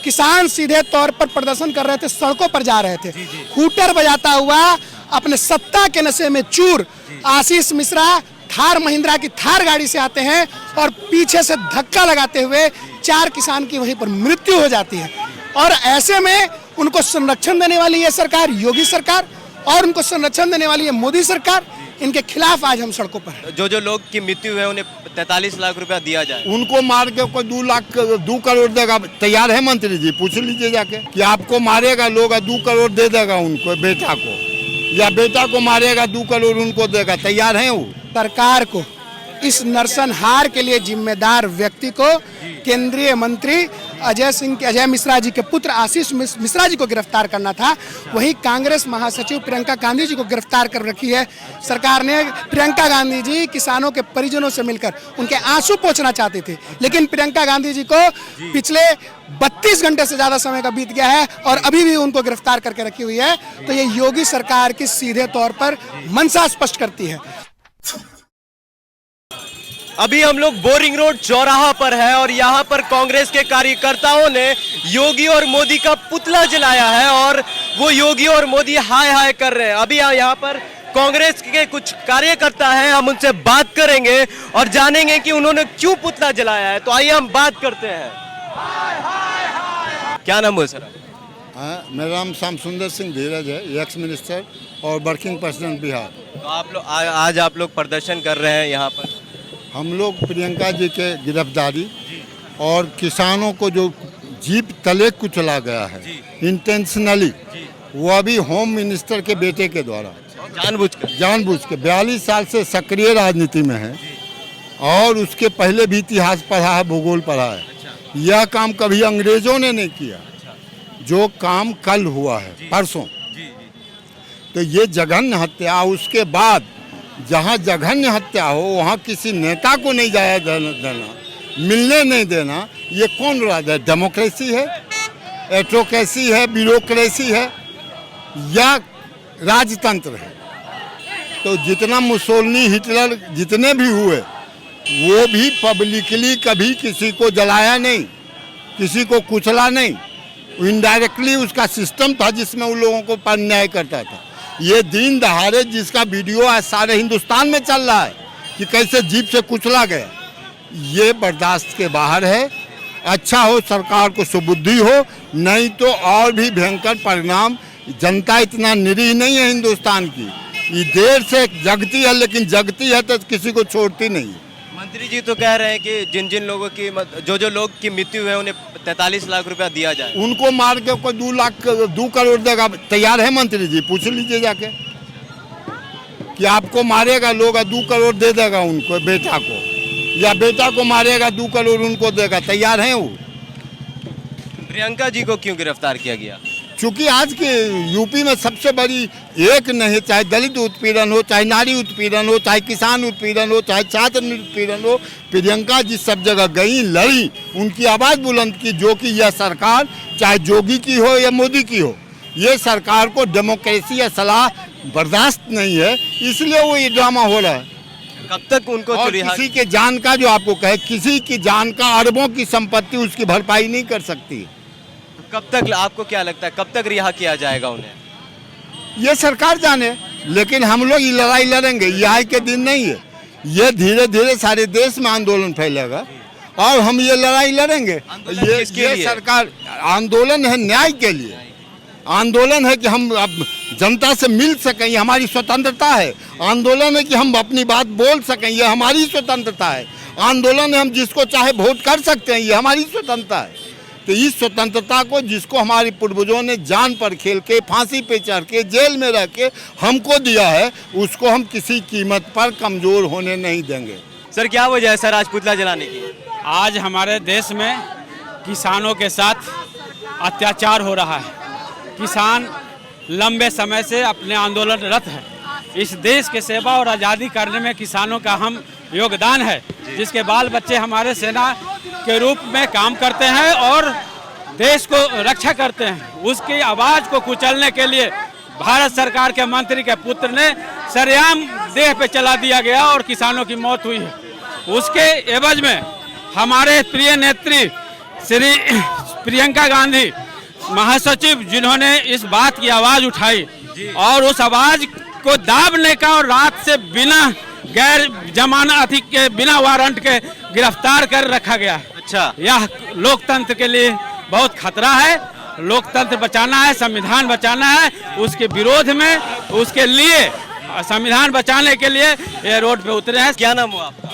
किसान सीधे तौर पर प्रदर्शन कर रहे थे, सड़कों पर जा रहे थे, हूटर बजाता हुआ अपने सत्ता के नशे में चूर। आशीष मिश्रा थार महिंद्रा की थार गाड़ी से आते हैं और पीछे से धक्का लगाते हुए 4 किसान की वहीं पर मृत्यु हो जाती है। और ऐसे में उनको संरक्षण देने वाली ये सरकार योगी सरकार और उनको संरक्षण देने वाली है मोदी सरकार। इनके खिलाफ आज हम सड़कों पर। जो लोग की मृत्यु है उन्हें 43 लाख रुपया दिया जाए, उनको मार के कोई 2 करोड़ देगा, तैयार है मंत्री जी? पूछ लीजिए जाके कि आपको मारेगा लोग 2 करोड़ दे देगा उनको, बेटा को, या बेटा को मारेगा 2 करोड़ उनको देगा, तैयार है वो? सरकार को इस नरसंहार के लिए जिम्मेदार व्यक्ति को केंद्रीय मंत्री अजय मिश्रा जी के पुत्र आशीष मिश्रा जी को गिरफ्तार करना था। वहीं कांग्रेस महासचिव प्रियंका गांधी जी को गिरफ्तार कर रखी है सरकार ने। प्रियंका गांधी जी किसानों के परिजनों से मिलकर उनके आंसू पोंछना चाहती थी, लेकिन प्रियंका गांधी जी को पिछले 32 घंटे से ज्यादा समय का बीत गया है और अभी भी उनको गिरफ्तार करके रखी हुई है। तो ये योगी सरकार की सीधे तौर पर मंशा स्पष्ट करती है। अभी हम लोग बोरिंग रोड चौराहा पर है और यहाँ पर कांग्रेस के कार्यकर्ताओं ने योगी और मोदी का पुतला जलाया है और वो योगी और मोदी हाय हाय कर रहे हैं। अभी यहाँ पर कांग्रेस के कुछ कार्यकर्ता हैं, हम उनसे बात करेंगे और जानेंगे कि उन्होंने क्यों पुतला जलाया है। तो आइए हम बात करते हैं। क्या नाम है सर? मेरा नाम श्याम सुंदर सिंह धीरज है, एक्स मिनिस्टर और वर्किंग प्रेसिडेंट बिहार। तो आप लोग आज आप लोग प्रदर्शन कर रहे हैं यहाँ पर? हम लोग प्रियंका जी के गिरफ्तारी और किसानों को जो जीप तले कुचला गया है इंटेंशनली, वो अभी होम मिनिस्टर के बेटे के द्वारा जानबूझ के 42 साल से सक्रिय राजनीति में है और उसके पहले भी इतिहास पढ़ा है, भूगोल पढ़ा है। यह काम कभी अंग्रेजों ने नहीं किया, जो काम कल हुआ है परसों। तो ये जघन्य हत्या, उसके बाद जहाँ जघन्य हत्या हो वहाँ किसी नेता को नहीं जाया देना, मिलने नहीं देना, ये कौन राज है? डेमोक्रेसी है, एटोक्रेसी है, ब्यूरोक्रेसी है या राजतंत्र है? तो जितना मुसोलिनी हिटलर जितने भी हुए वो भी पब्लिकली कभी किसी को जलाया नहीं, किसी को कुचला नहीं। इनडायरेक्टली उसका सिस्टम था जिसमें उन लोगों को पर न्याय करता था। ये दिन दहाड़े जिसका वीडियो आज सारे हिंदुस्तान में चल रहा है कि कैसे जीप से कुचला गया, ये बर्दाश्त के बाहर है। अच्छा हो सरकार को सुबुद्धि हो, नहीं तो और भी भयंकर परिणाम। जनता इतना निरीह नहीं है हिंदुस्तान की, ये देर से जगती है, लेकिन जगती है तो किसी को छोड़ती नहीं। मंत्री जी तो कह रहे हैं कि जिन जिन लोगों की जो लोग की मृत्यु है उन्हें 43 लाख रुपया दिया जाए, उनको मार के कोई 2 करोड़ देगा, तैयार है मंत्री जी? पूछ लीजिए जाके कि आपको मारेगा लोग 2 करोड़ दे देगा उनको, बेटा को, या बेटा को मारेगा 2 करोड़ उनको देगा, तैयार है वो? प्रियंका जी को क्यों गिरफ्तार किया गया? चूंकि आज के यूपी में सबसे बड़ी एक नहीं, चाहे दलित उत्पीड़न हो, चाहे नारी उत्पीड़न हो, चाहे किसान उत्पीड़न हो, चाहे छात्र उत्पीड़न हो, प्रियंका जी सब जगह गई, लड़ी, उनकी आवाज़ बुलंद की। जो कि यह सरकार चाहे जोगी की हो या मोदी की हो, ये सरकार को डेमोक्रेसी या सलाह बर्दाश्त नहीं है, इसलिए वो ये ड्रामा हो रहा है। कब तक उनको? और किसी के जान का, जो आपको कहे, किसी की जान का, अरबों की संपत्ति उसकी भरपाई नहीं कर सकती। कब तक, आपको क्या लगता है कब तक रिहा किया जाएगा उन्हें? ये सरकार जाने, लेकिन हम लोग ये लड़ाई लड़ेंगे। ये आज के दिन नहीं है, ये धीरे धीरे सारे देश में आंदोलन फैलेगा और हम ये लड़ाई लड़ेंगे। ये सरकार आंदोलन है न्याय के लिए, आंदोलन है कि हम अब जनता से मिल सकें, ये हमारी स्वतंत्रता है। आंदोलन है कि हम अपनी बात बोल सकें, ये हमारी स्वतंत्रता है। आंदोलन है हम जिसको चाहे वोट कर सकते हैं, ये हमारी स्वतंत्रता है। तो इस स्वतंत्रता को, जिसको हमारे पूर्वजों ने जान पर खेल के, फांसी पे चढ़ के, जेल में रह के हमको दिया है, उसको हम किसी कीमत पर कमज़ोर होने नहीं देंगे। सर क्या वजह है सर आज पुतला जलाने की? आज हमारे देश में किसानों के साथ अत्याचार हो रहा है। किसान लंबे समय से अपने आंदोलनरत है। इस देश के सेवा और आज़ादी करने में किसानों का अहम योगदान है, जिसके बाल बच्चे हमारे सेना के रूप में काम करते हैं और देश को रक्षा करते हैं। उसकी आवाज़ को कुचलने के लिए भारत सरकार के मंत्री के पुत्र ने सरेआम देह पे चला दिया गया और किसानों की मौत हुई है। उसके एवज में हमारे प्रिय नेत्री श्री प्रियंका गांधी महासचिव, जिन्होंने इस बात की आवाज उठाई और उस आवाज को दाबने का, और रात से बिना गैर जमानत के, बिना वारंट के गिरफ्तार कर रखा गया। अच्छा, यह लोकतंत्र के लिए बहुत खतरा है। लोकतंत्र बचाना है, संविधान बचाना है, उसके विरोध में, उसके लिए, संविधान बचाने के लिए ये रोड पे उतरे हैं। क्या नाम हुआ आपका?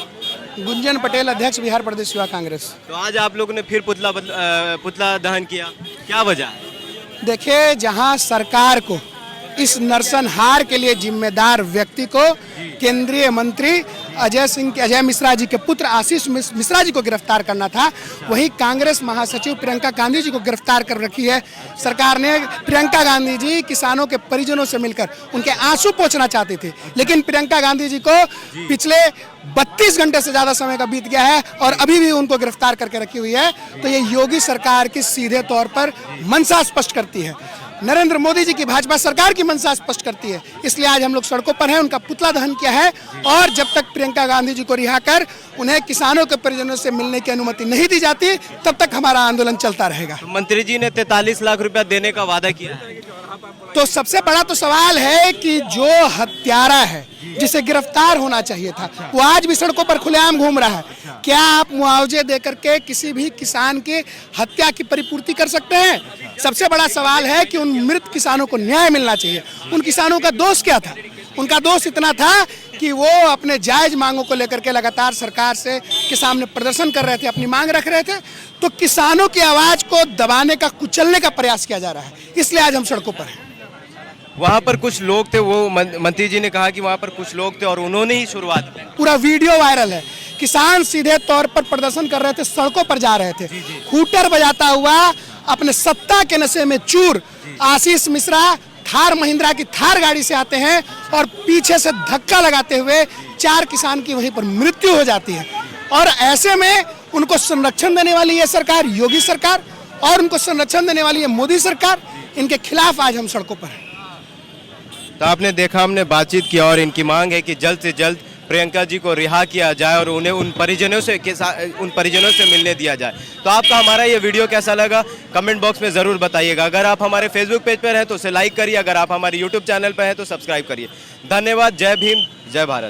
गुंजन पटेल, अध्यक्ष बिहार प्रदेश युवा कांग्रेस। तो आज आप लोगों ने फिर पुतला दहन किया, क्या वजह है? देखिए, जहां सरकार को इस नरसंहार के लिए जिम्मेदार व्यक्ति को केंद्रीय मंत्री अजय मिश्रा जी के पुत्र आशीष मिश्रा जी को गिरफ्तार करना था, वहीं कांग्रेस महासचिव प्रियंका गांधी जी को गिरफ्तार कर रखी है सरकार ने। प्रियंका गांधी जी किसानों के परिजनों से मिलकर उनके आंसू पोंछना चाहती थी, लेकिन प्रियंका गांधी जी को पिछले 32 घंटे से ज्यादा समय का बीत गया है और अभी भी उनको गिरफ्तार करके रखी हुई है। तो ये योगी सरकार की सीधे तौर पर मंशा स्पष्ट करती है, नरेंद्र मोदी जी की भाजपा सरकार की मंशा स्पष्ट करती है। इसलिए आज हम लोग सड़कों पर हैं, उनका पुतला दहन किया है, और जब तक प्रियंका गांधी जी को रिहा कर उन्हें किसानों के परिजनों से मिलने की अनुमति नहीं दी जाती, तब तक हमारा आंदोलन चलता रहेगा। तो मंत्री जी ने 43 लाख रुपया देने का वादा किया है। तो सबसे बड़ा तो सवाल है कि जो हत्यारा है, जिसे गिरफ्तार होना चाहिए था, वो आज भी सड़कों पर खुलेआम घूम रहा है। क्या आप मुआवजे देकर के किसी भी किसान की हत्या की परिपूर्ति कर सकते हैं? सबसे बड़ा सवाल है कि उन मृत किसानों को न्याय मिलना चाहिए। उन किसानों का दोष क्या था? उनका दोष इतना था कि वो अपने जायज मांगों को लेकर के लगातार सरकार से के सामने प्रदर्शन कर रहे थे, अपनी मांग रख रहे थे। तो किसानों की आवाज को दबाने का, कुचलने का प्रयास किया जा रहा है, इसलिए आज हम सड़कों पर हैं। वहाँ पर कुछ लोग थे, वो मंत्री जी ने कहा कि वहाँ पर कुछ लोग थे और उन्होंने ही शुरुआत की। पूरा वीडियो वायरल है। किसान सीधे तौर पर प्रदर्शन कर रहे थे, सड़कों पर जा रहे थे, हूटर बजाता हुआ अपने सत्ता के नशे में चूर आशीष मिश्रा थार महिंद्रा की थार गाड़ी से आते हैं और पीछे से धक्का लगाते हुए 4 किसान की वहीं पर मृत्यु हो जाती है। और ऐसे में उनको संरक्षण देने वाली ये सरकार, योगी सरकार, और उनको संरक्षण देने वाली ये मोदी सरकार, इनके खिलाफ आज हम सड़कों पर हैं। तो आपने देखा, हमने बातचीत की और इनकी मांग है कि जल्द से जल्द प्रियंका जी को रिहा किया जाए और उन्हें उन परिजनों से मिलने दिया जाए। तो आपका हमारा ये वीडियो कैसा लगा कमेंट बॉक्स में ज़रूर बताइएगा। अगर आप हमारे फेसबुक पेज पर हैं तो उसे लाइक करिए, अगर आप हमारे यूट्यूब चैनल पर हैं तो सब्सक्राइब करिए। धन्यवाद। जय भीम, जय भारत।